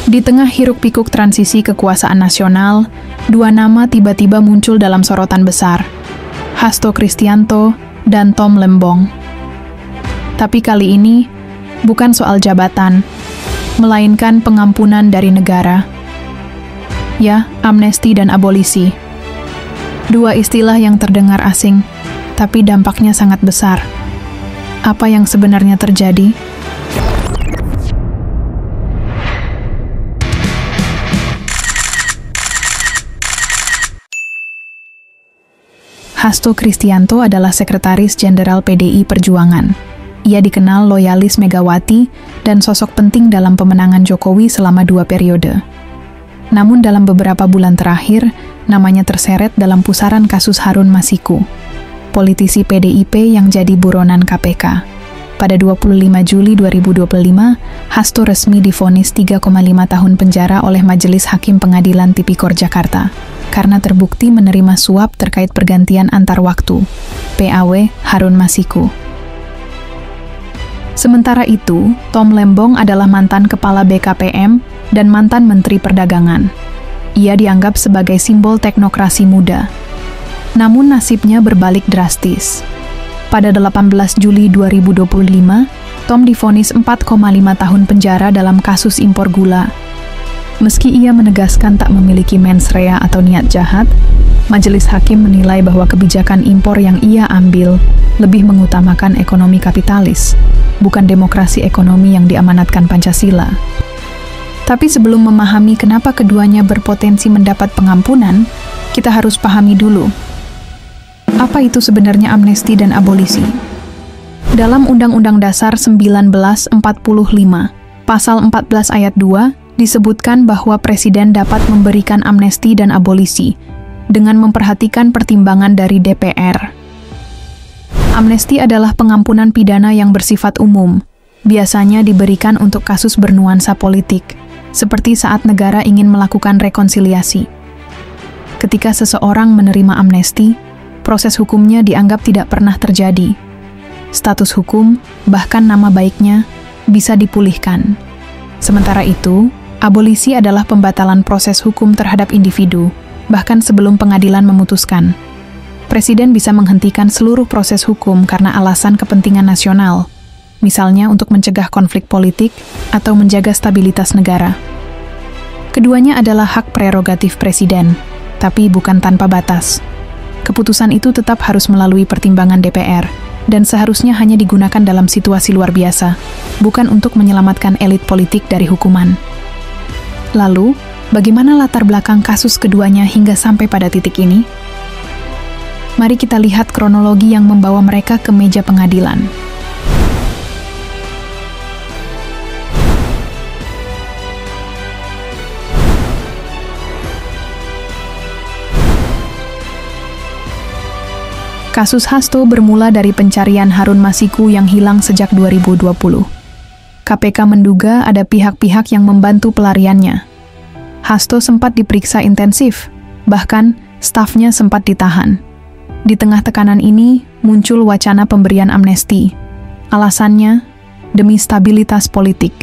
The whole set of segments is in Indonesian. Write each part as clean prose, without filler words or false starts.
Di tengah hiruk-pikuk transisi kekuasaan nasional, dua nama tiba-tiba muncul dalam sorotan besar, Hasto Kristianto dan Tom Lembong. Tapi kali ini, bukan soal jabatan, melainkan pengampunan dari negara. Ya, amnesti dan abolisi. Dua istilah yang terdengar asing, tapi dampaknya sangat besar. Apa yang sebenarnya terjadi? Hasto Kristianto adalah Sekretaris Jenderal PDI Perjuangan. Ia dikenal loyalis Megawati dan sosok penting dalam pemenangan Jokowi selama 2 periode. Namun dalam beberapa bulan terakhir, namanya terseret dalam pusaran kasus Harun Masiku, politisi PDIP yang jadi buronan KPK. Pada 25 Juli 2025, Hasto resmi divonis 3,5 tahun penjara oleh Majelis Hakim Pengadilan Tipikor Jakarta karena terbukti menerima suap terkait pergantian antar waktu, PAW Harun Masiku. Sementara itu, Tom Lembong adalah mantan Kepala BKPM dan mantan Menteri Perdagangan. Ia dianggap sebagai simbol teknokrasi muda. Namun nasibnya berbalik drastis. Pada 18 Juli 2025, Tom divonis 4,5 tahun penjara dalam kasus impor gula. Meski ia menegaskan tak memiliki mens rea atau niat jahat, Majelis Hakim menilai bahwa kebijakan impor yang ia ambil lebih mengutamakan ekonomi kapitalis, bukan demokrasi ekonomi yang diamanatkan Pancasila. Tapi sebelum memahami kenapa keduanya berpotensi mendapat pengampunan, kita harus pahami dulu, apa itu sebenarnya amnesti dan abolisi? Dalam Undang-Undang Dasar 1945, Pasal 14 ayat 2, disebutkan bahwa Presiden dapat memberikan amnesti dan abolisi dengan memperhatikan pertimbangan dari DPR. Amnesti adalah pengampunan pidana yang bersifat umum, biasanya diberikan untuk kasus bernuansa politik, seperti saat negara ingin melakukan rekonsiliasi. Ketika seseorang menerima amnesti, proses hukumnya dianggap tidak pernah terjadi. Status hukum, bahkan nama baiknya, bisa dipulihkan. Sementara itu, abolisi adalah pembatalan proses hukum terhadap individu, bahkan sebelum pengadilan memutuskan. Presiden bisa menghentikan seluruh proses hukum karena alasan kepentingan nasional, misalnya untuk mencegah konflik politik atau menjaga stabilitas negara. Keduanya adalah hak prerogatif Presiden, tapi bukan tanpa batas. Keputusan itu tetap harus melalui pertimbangan DPR, dan seharusnya hanya digunakan dalam situasi luar biasa, bukan untuk menyelamatkan elit politik dari hukuman. Lalu, bagaimana latar belakang kasus keduanya hingga sampai pada titik ini? Mari kita lihat kronologi yang membawa mereka ke meja pengadilan. Kasus Hasto bermula dari pencarian Harun Masiku yang hilang sejak 2020. KPK menduga ada pihak-pihak yang membantu pelariannya. Hasto sempat diperiksa intensif, bahkan stafnya sempat ditahan. Di tengah tekanan ini, muncul wacana pemberian amnesti. Alasannya, demi stabilitas politik.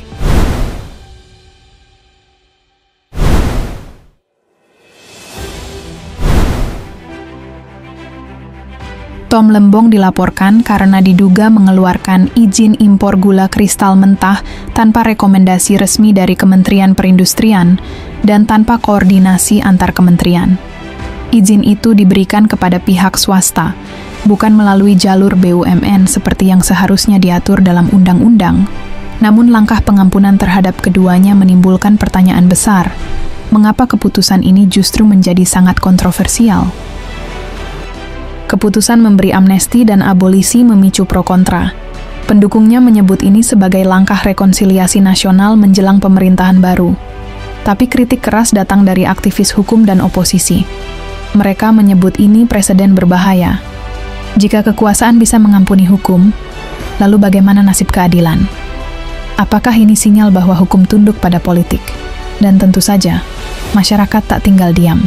Tom Lembong dilaporkan karena diduga mengeluarkan izin impor gula kristal mentah tanpa rekomendasi resmi dari Kementerian Perindustrian dan tanpa koordinasi antar kementerian. Izin itu diberikan kepada pihak swasta, bukan melalui jalur BUMN seperti yang seharusnya diatur dalam undang-undang. Namun langkah pengampunan terhadap keduanya menimbulkan pertanyaan besar. Mengapa keputusan ini justru menjadi sangat kontroversial? Keputusan memberi amnesti dan abolisi memicu pro kontra. Pendukungnya menyebut ini sebagai langkah rekonsiliasi nasional menjelang pemerintahan baru. Tapi kritik keras datang dari aktivis hukum dan oposisi. Mereka menyebut ini preseden berbahaya. Jika kekuasaan bisa mengampuni hukum, lalu bagaimana nasib keadilan? Apakah ini sinyal bahwa hukum tunduk pada politik? Dan tentu saja, masyarakat tak tinggal diam.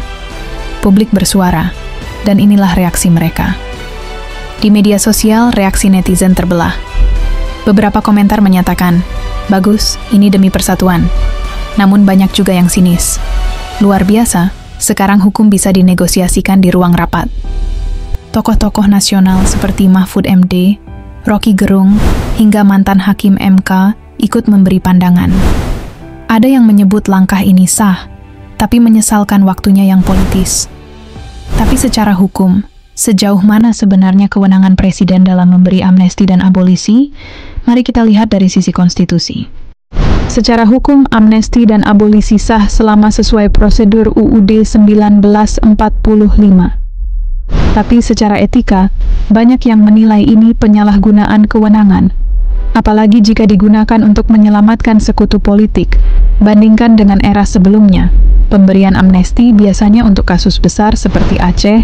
Publik bersuara. Dan inilah reaksi mereka. Di media sosial, reaksi netizen terbelah. Beberapa komentar menyatakan, "Bagus, ini demi persatuan." namun banyak juga yang sinis. Luar biasa, sekarang hukum bisa dinegosiasikan di ruang rapat. Tokoh-tokoh nasional seperti Mahfud MD, Rocky Gerung, hingga mantan Hakim MK ikut memberi pandangan. Ada yang menyebut langkah ini sah, tapi menyesalkan waktunya yang politis. Tapi secara hukum, sejauh mana sebenarnya kewenangan presiden dalam memberi amnesti dan abolisi? Mari kita lihat dari sisi konstitusi. Secara hukum, amnesti dan abolisi sah selama sesuai prosedur UUD 1945. Tapi secara etika, banyak yang menilai ini penyalahgunaan kewenangan. Apalagi jika digunakan untuk menyelamatkan sekutu politik, bandingkan dengan era sebelumnya. Pemberian amnesti biasanya untuk kasus besar seperti Aceh,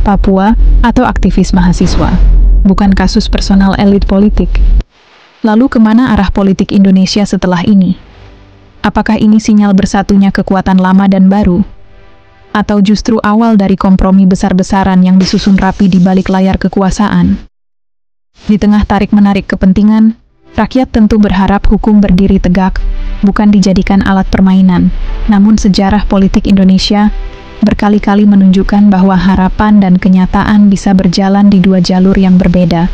Papua, atau aktivis mahasiswa, bukan kasus personal elit politik. Lalu kemana arah politik Indonesia setelah ini? Apakah ini sinyal bersatunya kekuatan lama dan baru? Atau justru awal dari kompromi besar-besaran yang disusun rapi di balik layar kekuasaan? Di tengah tarik-menarik kepentingan, rakyat tentu berharap hukum berdiri tegak, bukan dijadikan alat permainan. Namun sejarah politik Indonesia berkali-kali menunjukkan bahwa harapan dan kenyataan bisa berjalan di dua jalur yang berbeda.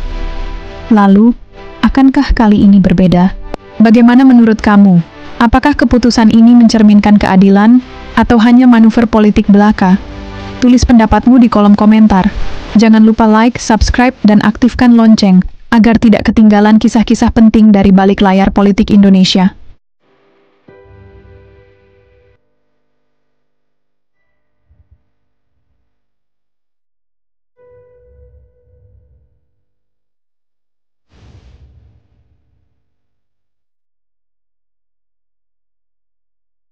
Lalu, akankah kali ini berbeda? Bagaimana menurut kamu? Apakah keputusan ini mencerminkan keadilan, atau hanya manuver politik belaka? Tulis pendapatmu di kolom komentar. Jangan lupa like, subscribe, dan aktifkan lonceng, agar tidak ketinggalan kisah-kisah penting dari balik layar politik Indonesia.